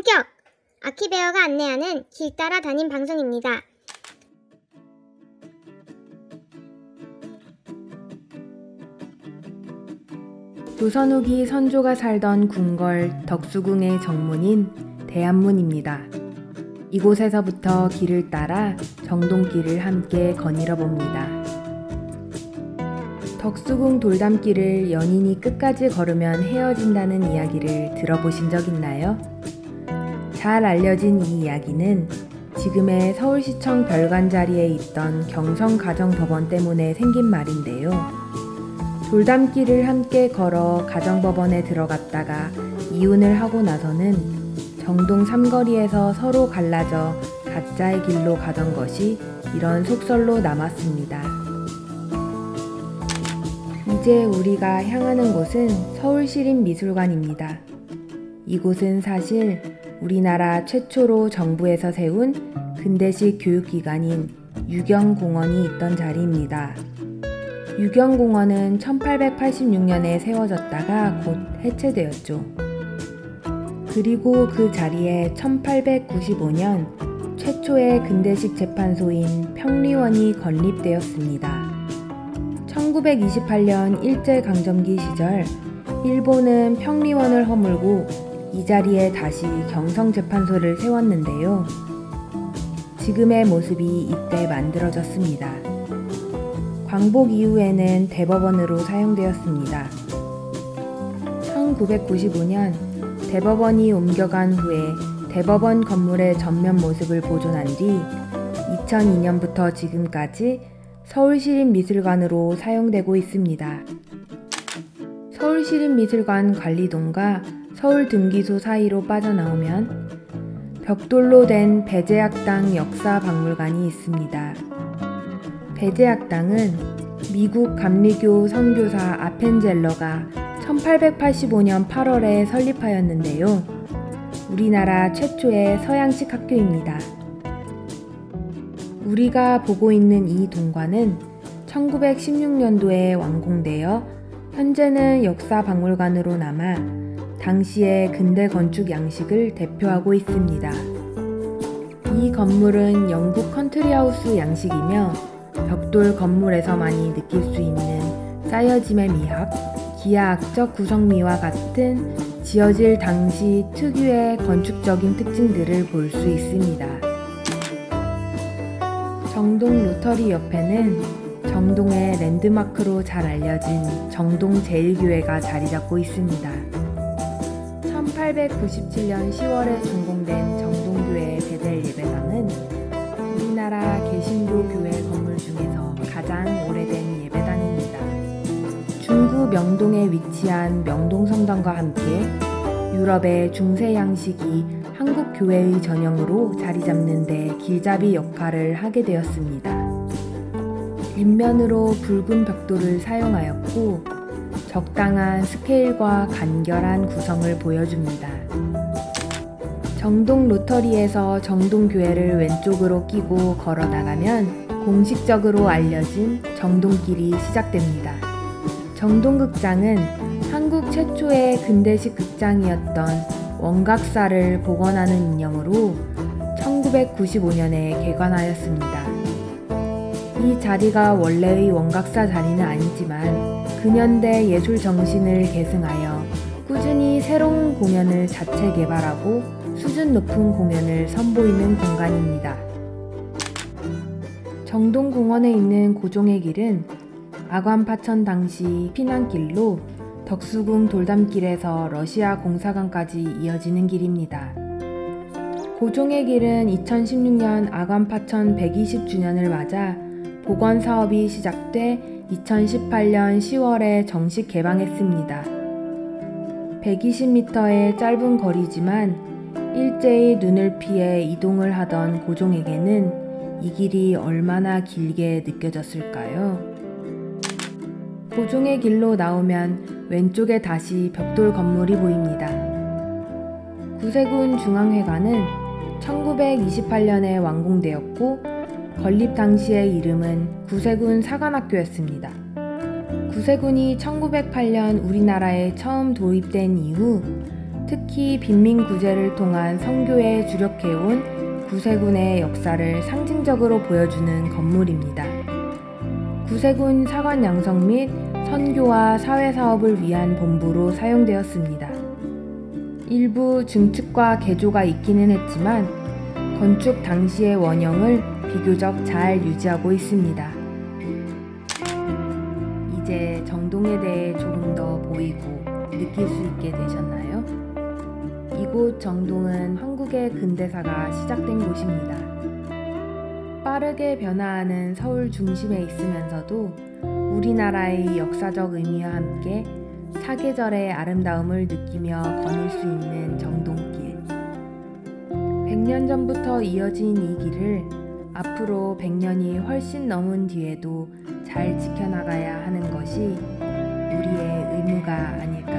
본격! 아키베어가 안내하는 길 따라 다닌 방송입니다. 조선 후기 선조가 살던 궁궐 덕수궁의 정문인 대안문입니다. 이곳에서부터 길을 따라 정동길을 함께 거닐어 봅니다. 덕수궁 돌담길을 연인이 끝까지 걸으면 헤어진다는 이야기를 들어보신 적 있나요? 잘 알려진 이 이야기는 지금의 서울시청 별관 자리에 있던 경성가정법원 때문에 생긴 말인데요. 돌담길을 함께 걸어 가정법원에 들어갔다가 이혼을 하고 나서는 정동 삼거리에서 서로 갈라져 각자의 길로 가던 것이 이런 속설로 남았습니다. 이제 우리가 향하는 곳은 서울시립미술관입니다. 이곳은 사실 우리나라 최초로 정부에서 세운 근대식 교육기관인 유경공원이 있던 자리입니다. 유경공원은 1886년에 세워졌다가 곧 해체되었죠. 그리고 그 자리에 1895년 최초의 근대식 재판소인 평리원이 건립되었습니다. 1928년 일제강점기 시절 일본은 평리원을 허물고 이 자리에 다시 경성재판소를 세웠는데요. 지금의 모습이 이때 만들어졌습니다. 광복 이후에는 대법원으로 사용되었습니다. 1995년 대법원이 옮겨간 후에 대법원 건물의 전면 모습을 보존한 뒤 2002년부터 지금까지 서울시립미술관으로 사용되고 있습니다. 서울시립미술관 관리동과 서울등기소 사이로 빠져나오면 벽돌로 된 배제학당 역사박물관이 있습니다. 배제학당은 미국 감리교 선교사 아펜젤러가 1885년 8월에 설립하였는데요. 우리나라 최초의 서양식 학교입니다. 우리가 보고 있는 이 동관은 1916년도에 완공되어 현재는 역사박물관으로 남아 당시의 근대 건축 양식을 대표하고 있습니다. 이 건물은 영국 컨트리하우스 양식이며 벽돌 건물에서만이 느낄 수 있는 쌓여짐의 미학, 기하학적 구성미와 같은 지어질 당시 특유의 건축적인 특징들을 볼 수 있습니다. 정동 로터리 옆에는 정동의 랜드마크로 잘 알려진 정동제일교회가 자리 잡고 있습니다. 1897년 10월에 준공된 정동교회의 베델 예배당은 우리나라 개신교 교회 건물 중에서 가장 오래된 예배당입니다. 중구 명동에 위치한 명동성당과 함께 유럽의 중세 양식이 한국 교회의 전형으로 자리 잡는 데 길잡이 역할을 하게 되었습니다. 윗면으로 붉은 벽돌을 사용하였고 적당한 스케일과 간결한 구성을 보여줍니다. 정동 로터리에서 정동교회를 왼쪽으로 끼고 걸어 나가면 공식적으로 알려진 정동길이 시작됩니다. 정동극장은 한국 최초의 근대식 극장이었던 원각사를 복원하는 인형으로 1995년에 개관하였습니다. 이 자리가 원래의 원각사 자리는 아니지만 근현대 예술 정신을 계승하여 꾸준히 새로운 공연을 자체 개발하고 수준 높은 공연을 선보이는 공간입니다. 정동공원에 있는 고종의 길은 아관파천 당시 피난길로 덕수궁 돌담길에서 러시아 공사관까지 이어지는 길입니다. 고종의 길은 2016년 아관파천 120주년을 맞아 복원 사업이 시작돼 2018년 10월에 정식 개방했습니다. 120m의 짧은 거리지만 일제히 눈을 피해 이동을 하던 고종에게는 이 길이 얼마나 길게 느껴졌을까요? 고종의 길로 나오면 왼쪽에 다시 벽돌 건물이 보입니다. 구세군 중앙회관은 1928년에 완공되었고 건립 당시의 이름은 구세군 사관학교였습니다. 구세군이 1908년 우리나라에 처음 도입된 이후 특히 빈민구제를 통한 선교에 주력해온 구세군의 역사를 상징적으로 보여주는 건물입니다. 구세군 사관 양성 및 선교와 사회사업을 위한 본부로 사용되었습니다. 일부 증축과 개조가 있기는 했지만 건축 당시의 원형을 비교적 잘 유지하고 있습니다. 이제 정동에 대해 조금 더 보이고 느낄 수 있게 되셨나요? 이곳 정동은 한국의 근대사가 시작된 곳입니다. 빠르게 변화하는 서울 중심에 있으면서도 우리나라의 역사적 의미와 함께 사계절의 아름다움을 느끼며 거닐 수 있는 정동길. 100년 전부터 이어진 이 길을 앞으로 100년이 훨씬 넘은 뒤에도 잘 지켜나가야 하는 것이 우리의 의무가 아닐까